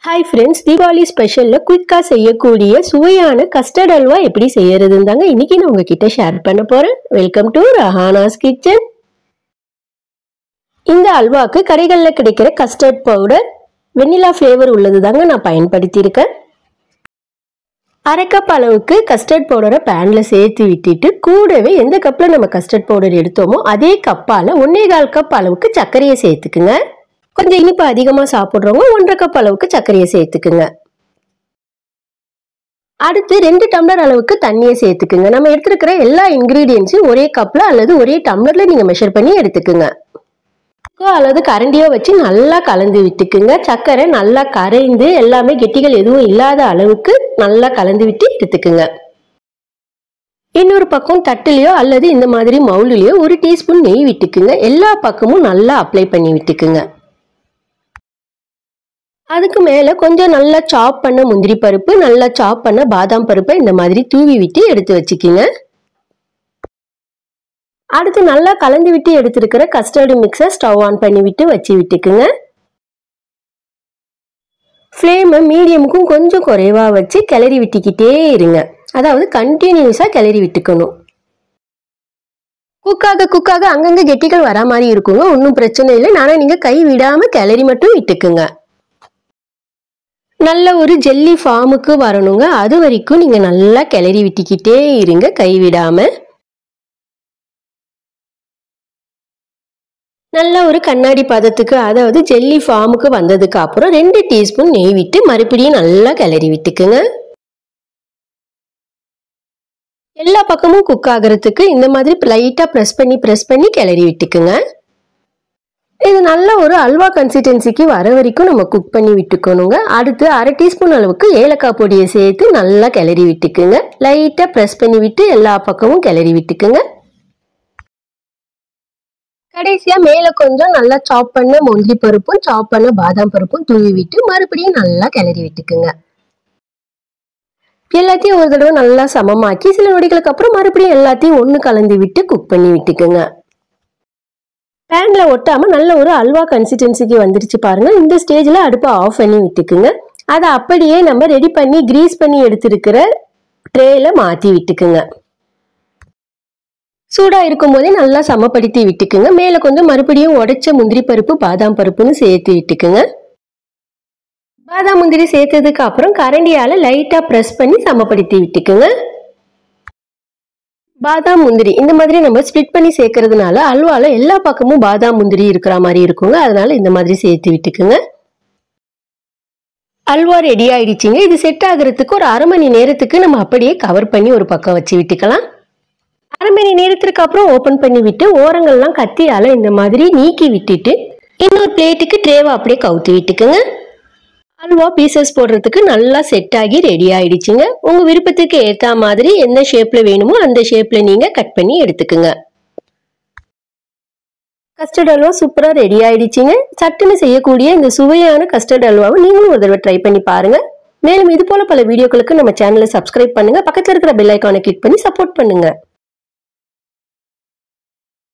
Hi friends, Diwali special குயிக்கா செய்யக்கூடிய சுவையான கஸ்டர்ட் அல்வா எப்படி செய்யறதுன்னு இன்னைக்கு நான் உங்ககிட்ட ஷேர் பண்ண போறேன். Welcome to Rahana's kitchen. இந்த அல்வாக்கு கடைகளில் கிடைக்கிற கஸ்டர்ட் பவுடர் வெண்ணிலா ஃப்ளேவர் உள்ளது தாங்க நான் பயன்படுத்தி இருக்கேன். அரை கப் அளவுக்கு கஸ்டர்ட் பவுடரை பேன்ல சேர்த்து விட்டுட்டு கூடவே எந்த கப்ல நம்ம கஸ்டர்ட் பவுடர் எடுத்தோமோ அதே கப்பால 1.25 கப் அளவுக்கு சர்க்கரையை சேர்த்துக்குங்க. கொஞ்சம் இனிப்பு அதிகமா சாப்பிடுறவங்க 1.5 கப் அளவுக்கு சர்க்கரையை சேர்த்துக்குங்க. அடுத்து 2 டம்ளர் அளவுக்கு தண்ணியை சேர்த்துக்குங்க. நம்ம எடுத்துக்கிற எல்லா இன்கிரீடியன்ஸையும் ஒரே கப்ல அல்லது ஒரே டம்ளர்ல நீங்க மெஷர் பண்ணி எடுத்துக்குங்க. அல்லது கரண்டியோ வச்சு நல்லா கலந்து விட்டுக்குங்க. சர்க்கரை நல்லா கரைந்து எல்லாமே கெட்டிகள் எதுவும் இல்லாத அளவுக்கு நல்லா கலந்து விட்டு எடுத்துக்குங்க. இன்னொரு பக்கம் தட்டுலையோ அல்லது இந்த மாதிரி மவுலிலையோ 1 டீஸ்பூன் நெய் விட்டுக்குங்க. எல்லா பக்கமும் நல்லா அப்ளை பண்ணி விட்டுக்குங்க. அதுக்கு மேல கொஞ்சம் நல்லா சாப் பண்ண முந்திரி பருப்பு, நல்லா சாப் பண்ண பாதாம் பருப்பை இந்த மாதிரி தூவி விட்டு எடுத்து வச்சுக்கிங்க. அடுத்து நல்லா கலந்து விட்டு எடுத்துருக்கிற கஸ்டர்டு மிக்ஸை ஸ்டவ் ஆன் பண்ணி விட்டு வச்சு விட்டுக்குங்க. ஃப்ளேமை மீடியமுக்கும் கொஞ்சம் குறைவா வச்சு கிளறி விட்டுக்கிட்டே இருங்க. அதாவது கண்டினியூஸா கிளறி விட்டுக்கணும். குக்காக அங்கங்க கெட்டிகள் வரா மாதிரி இருக்குங்க. ஒன்றும் பிரச்சனை இல்லை. நானே நீங்க கை விடாம கிளறி மட்டும் விட்டுக்குங்க. நல்ல ஒரு ஜெல்லி ஃபார்முக்கு வரணுங்க. அது வரைக்கும் நீங்க நல்லா கிளறி விட்டுக்கிட்டே இருங்க கைவிடாம. நல்ல ஒரு கண்ணாடி பதத்துக்கு அதாவது ஜெல்லி ஃபார்முக்கு வந்ததுக்கு அப்புறம் 2 டீஸ்பூன் நெய் விட்டு மறுபடியும் நல்லா கிளறி விட்டுக்குங்க. எல்லா பக்கமும் குக் ஆகிறதுக்கு இந்த மாதிரி லைட்டா பிரஸ் பண்ணி கிளறி விட்டுக்குங்க. இது நல்ல ஒரு அல்வா கன்சிஸ்டன்சிக்கு வர வரைக்கும் நம்ம குக் பண்ணி விட்டுக்கணுங்க. அடுத்து அரை டீஸ்பூன் அளவுக்கு ஏலக்காய் பொடியை சேர்த்து நல்லா கிளறி விட்டுக்குங்க. லைட்டா பிரஸ் பண்ணி விட்டு எல்லா பக்கமும் கிளறி விட்டுக்குங்க. கடைசியா மேல கொஞ்சம் நல்லா சாப் பண்ண முந்திரி பருப்பும் சாப் பண்ண பாதாம் பருப்பும் தூவி விட்டு மறுபடியும் நல்லா கிளறி விட்டுக்குங்க. எல்லாத்தையும் ஒரு தடவை நல்லா சமமாக்கி சில நொடிகளுக்கு அப்புறம் மறுபடியும் எல்லாத்தையும் ஒன்று கலந்து விட்டு குக் பண்ணி விட்டுக்குங்க. பேன்ல ஒட்டாம நல்ல ஒரு அல்வா கன்சிஸ்டன்சிக்கு வந்துருச்சு பாருங்க. இந்த ஸ்டேஜ்ல அடுப்பை ஆஃப் பண்ணி விட்டுக்குங்க. அதை அப்படியே நம்ம ரெடி பண்ணி கிரீஸ் பண்ணி எடுத்திருக்கிற ட்ரேல மாத்தி விட்டுக்குங்க. சூடா இருக்கும் போதே நல்லா சமப்படுத்தி விட்டுக்குங்க. மேல கொஞ்சம் மறுபடியும் உடைச்ச முந்திரி பருப்பு பாதாம் பருப்புன்னு சேர்த்து விட்டுக்குங்க. பாதாம் முந்திரி சேர்த்ததுக்கு அப்புறம் கரண்டியால லைட்டா பிரஸ் பண்ணி சமப்படுத்தி விட்டுக்குங்க. பாதாம் முந்திரி இந்த மாதிரி நம்ம ஸ்ப்ளிட் பண்ணி சேர்க்கறதுனால அல்வால எல்லா பக்கமும் பாதாம் முந்திரி இருக்கிற மாதிரி இருக்குங்க. அதனால இந்த மாதிரி சேர்த்து விட்டுக்குங்க. அல்வா ரெடி ஆயிடுச்சுங்க. இது செட் ஆகுறதுக்கு ஒரு அரை மணி நேரத்துக்கு நம்ம அப்படியே கவர் பண்ணி ஒரு பக்கம் வச்சு விட்டுக்கலாம். அரை மணி நேரத்துக்கு அப்புறம் ஓபன் பண்ணி விட்டு ஓரங்கள்லாம் கத்தியால இந்த மாதிரி நீக்கி விட்டுட்டு இன்னொரு பிளேட்டுக்கு ட்ரேவை அப்படியே கவுத்தி விட்டுக்குங்க. அல்வா பீசஸ் போடுறதுக்கு நல்லா செட் ஆகி ரெடி ஆயிடுச்சுங்க. உங்க விருப்பத்துக்கு ஏற்ற மாதிரி எந்த ஷேப்ல வேணுமோ அந்த ஷேப்ல நீங்க கட் பண்ணி எடுத்துக்குங்க. கஸ்டர்ட் அல்வா சூப்பரா ரெடி ஆயிடுச்சுங்க. சட்டுன்னு செய்யக்கூடிய இந்த சுவையான கஸ்டர்ட் அல்வாவை நீங்களும் ஒரு தடவை ட்ரை பண்ணி பாருங்க. மேலும் இது போல பல வீடியோக்களுக்கு நம்ம சேனலை சப்ஸ்கிரைப் பண்ணுங்க. பக்கத்துல இருக்கிற பெல் ஐகானை கிளிக் பண்ணி சப்போர்ட் பண்ணுங்க.